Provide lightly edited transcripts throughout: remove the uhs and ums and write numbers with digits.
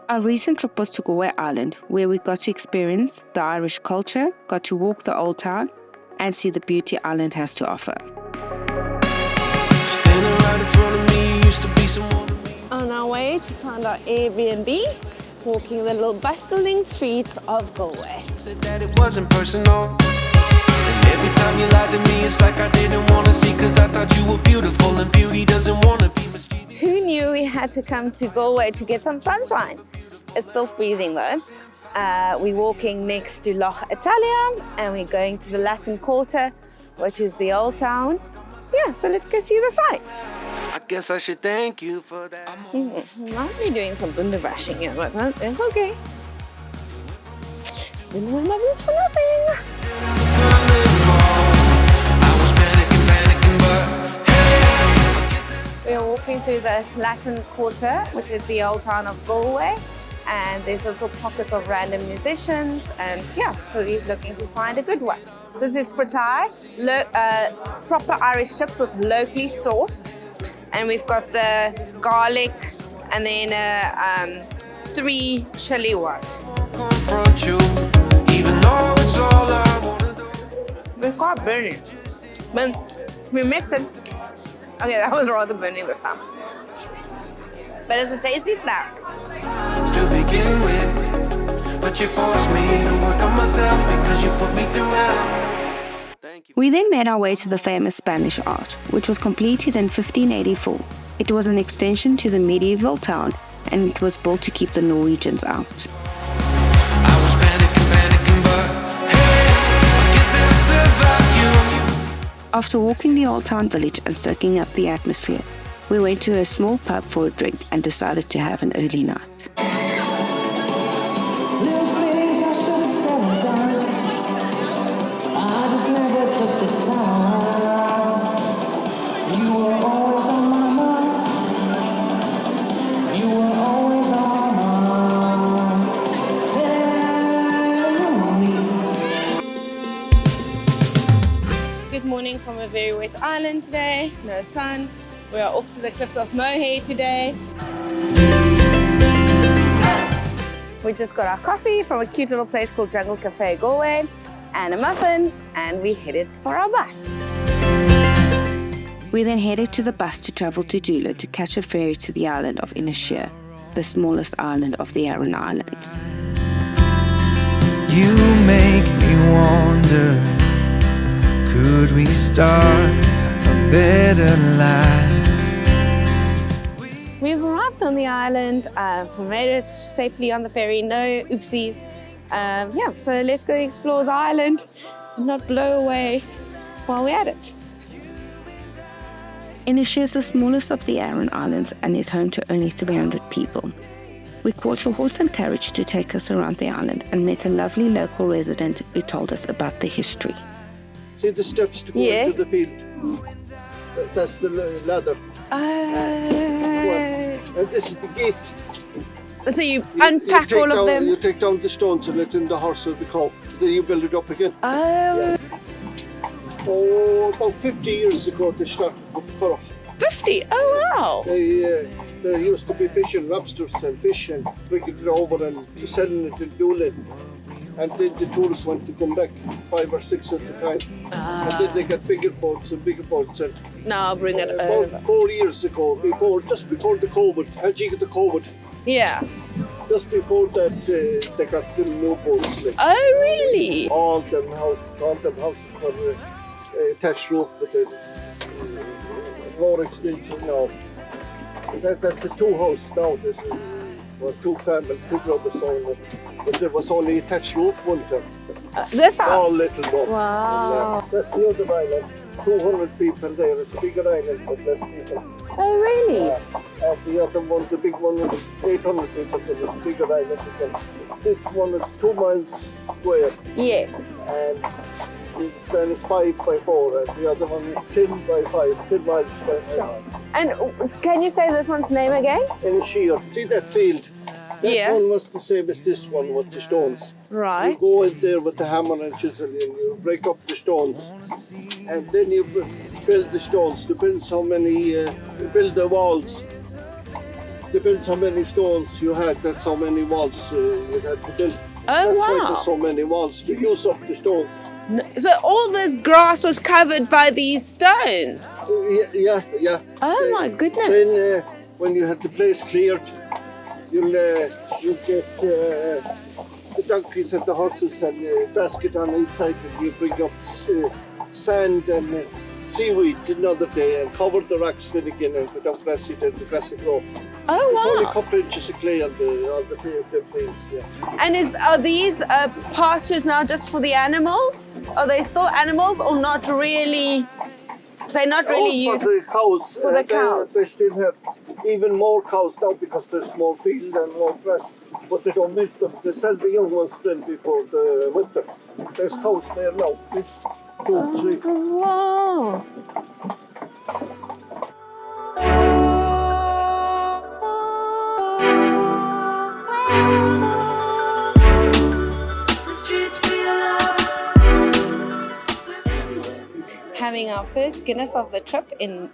Our recent trip was to Galway Ireland, where we got to experience the Irish culture, got to walk the old town, and see the beauty Ireland has to offer. On our way to find our Airbnb, walking the little bustling streets of Galway. Said that it wasn't personal. And every time you lied to me, it's like I didn't want to see, because I thought you were beautiful and beauty doesn't want to be mischievous. Who knew we had to come to Galway to get some sunshine? It's still freezing though. We're walking next to Loch Italia and we're going to the Latin Quarter, which is the old town. Yeah, so let's go see the sights. I guess I should thank you for that. We might be doing some bundevashing here, but it's okay. Didn't win my boots for nothing. We are walking through the Latin Quarter, which is the old town of Galway, and there's little pockets of random musicians, and yeah, so we're looking to find a good one. This is pratai, proper Irish chips with locally sourced, and we've got the garlic, and then 3 chili ones. It's quite burning, but we mix it. Okay, that was rather burning this time. But it's a tasty snack. To begin with, but you forced me to work on myself because you put me through hell. Thank you. We then made our way to the famous Spanish Arch, which was completed in 1584. It was an extension to the medieval town, and it was built to keep the Norwegians out. I was panicking, but hey, I guess they'll survive you. After walking the old town village and soaking up the atmosphere, we went to a small pub for a drink and decided to have an early night. Good morning from a very wet island today. No sun. We are off to the cliffs of Moray today. We just got our coffee from a cute little place called Jungle Cafe Galway and a muffin, and we headed for our bus. We then headed to the bus to travel to Dula to catch a ferry to the island of Inisheer, the smallest island of the Aran Islands. You make me wonder, could we start a better life? We've arrived on the island. We made it safely on the ferry. No oopsies. Yeah, so let's go explore the island and not blow away while we're at it. Inisheer is the smallest of the Aran Islands and is home to only 300 people. We caught a horse and carriage to take us around the island and met a lovely local resident who told us about the history. See the steps to go into the field? That's the ladder. And this is the gate. So you unpack all of them? You take down the stones and let in the horse or the cow. Then you build it up again. Oh. Oh, about 50 years ago they started with the curragh. 50? Oh wow. There used to be fishing, lobsters and fish, and bringing it over and selling it in Doolin. And then the tourists want to come back, 5 or 6 at a time. And then they get bigger boats and bigger boats. And now bring it over. About 4 years ago, just before the COVID, had you get the COVID? Yeah. Just before that, they got the new boats. Like, Oh really? all them houses were attached roof with the floor extension now. That's a 2 house now. This was 2 families, 2 brothers owned it. But there was only attached roof one time. This house? All little one. Wow. That's the other island. 200 people there. It's a bigger island, but less people. Oh really? And the other one, the big one, was 800 people. So it's a bigger island again. This one is 2 miles square. Yeah. And then it's 5 by 4, and the other one is 10 by 5, 10 miles by 5. And can you say this one's name again? Inisheer. See that field? That Yeah. one was the same as this one with the stones. Right. You go in there with the hammer and chisel and you break up the stones. And then you build the stones. Depends how many, you build the walls. depends how many stones you had, that's how many walls you had to build. That's why wow. there's so many walls, to use up the stones. So all this grass was covered by these stones? Yeah. Oh my goodness. Then when you had the place cleared, you'll get the donkeys and the horses and a basket on each side, and you bring up sand and seaweed another day and cover the rocks then again, and put up grass seed and the grass will grow. Oh There's only a wow. couple inches of clay on the things, yeah. And are these pastures now just for the animals? Are they still animals or not really? They're not really used For the cows. for the cows. They still have even more cows now because there's more field and more grass. But they don't milk them. They sell the young ones then before the winter. There's cows there now. It's 2, 3. Wow. Having our first Guinness of the trip in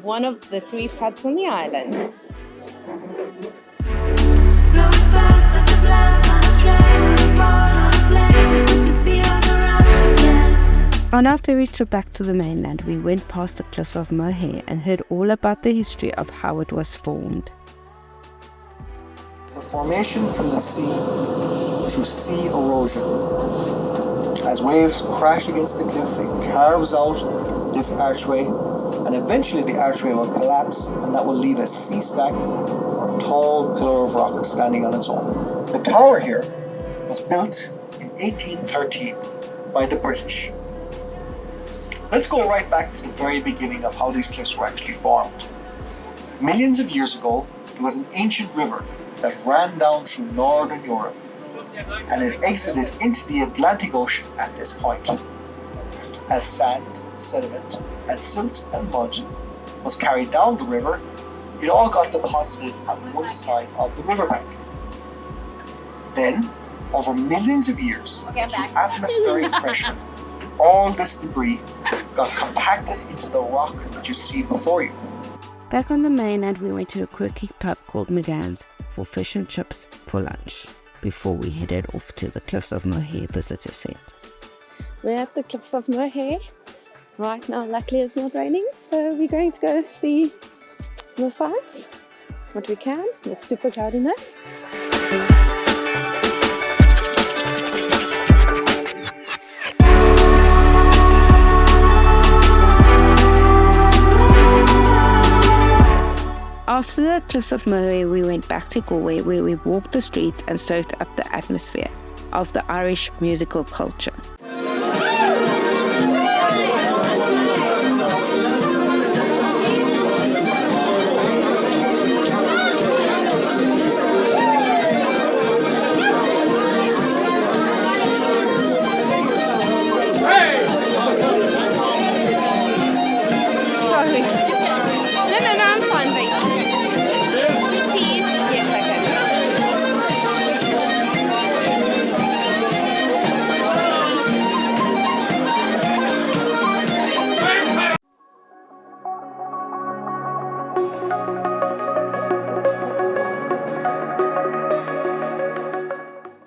one of the 3 pubs on the island. On our ferry trip back to the mainland, we went past the cliffs of Moher and heard all about the history of how it was formed. It's a formation from the sea through sea erosion. As waves crash against the cliff, it carves out this archway, and eventually the archway will collapse, and that will leave a sea stack or a tall pillar of rock standing on its own. The tower here was built in 1813 by the British. Let's go right back to the very beginning of how these cliffs were actually formed. Millions of years ago, there was an ancient river that ran down through northern Europe, and it exited into the Atlantic Ocean at this point. As sand, sediment, and silt and mud was carried down the river, it all got deposited on one side of the riverbank. Then, over millions of years, through atmospheric pressure, all this debris got compacted into the rock that you see before you. Back on the mainland, we went to a quirky pub called McGann's for fish and chips for lunch before we headed off to the cliffs of Moher Visitor Centre. We're at the cliffs of Moher. Right now, luckily it's not raining, so we're going to go see the sights, what we can. It's super cloudiness. After the cliffs of Moher, we went back to Galway, where we walked the streets and soaked up the atmosphere of the Irish musical culture. Sorry. No, I'm fine, thank you. You see? Yes, I can.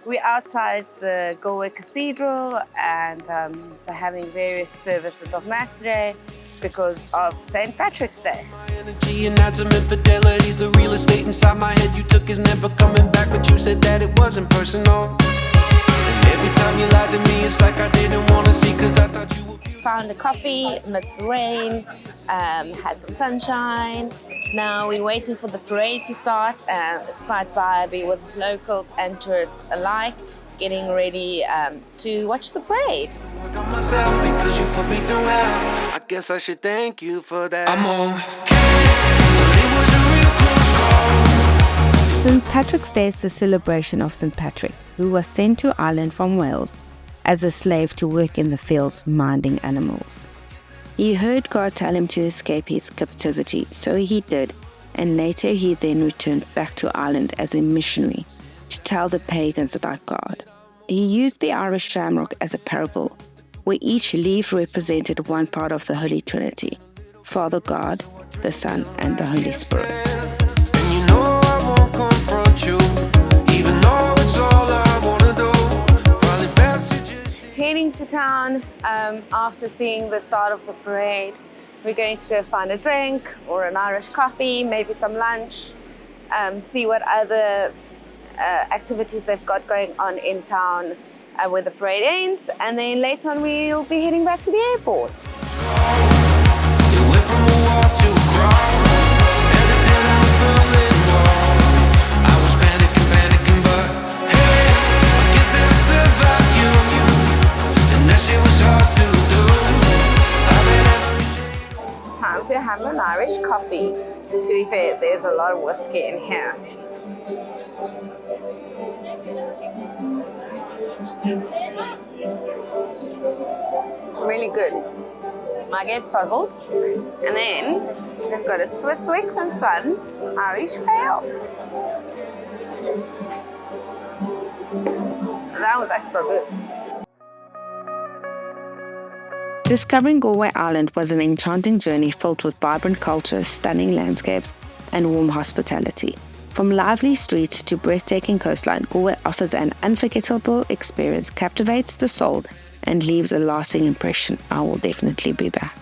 We're outside the Galway Cathedral, and they're having various services of Mass today because of St. Patrick's Day. My energy and atom infidelities, the real estate inside my head you took is never coming back, but you said that it wasn't personal. And every time you lied to me, it's like I didn't want to see, cause I thought you were beautiful. Found a coffee amidst the rain, had some sunshine. Now we're waiting for the parade to start, and it's quite vibey with locals and tourists alike, getting ready to watch the parade. Work on myself because you put me through hell. I guess I should thank you for that. I'm okay, but it was a real close call. St. Patrick's Day is the celebration of St. Patrick, who was sent to Ireland from Wales as a slave to work in the fields minding animals. He heard God tell him to escape his captivity, so he did, and later he then returned back to Ireland as a missionary to tell the pagans about God. He used the Irish shamrock as a parable, where each leaf represented one part of the Holy Trinity, Father God, the Son, and the Holy Spirit. And you know I town after seeing the start of the parade. We're going to go find a drink or an Irish coffee, maybe some lunch, see what other activities they've got going on in town where the parade ends, and then later on we'll be heading back to the airport. Time to have an Irish coffee. To be fair, there's a lot of whiskey in here. It's really good. I get sizzled, and then we've got a Swiftwicks and Sons Irish Pale. That was extra good. Discovering Galway Ireland was an enchanting journey filled with vibrant culture, stunning landscapes, and warm hospitality. From lively streets to breathtaking coastline, Galway offers an unforgettable experience, captivates the soul, and leaves a lasting impression. I will definitely be back.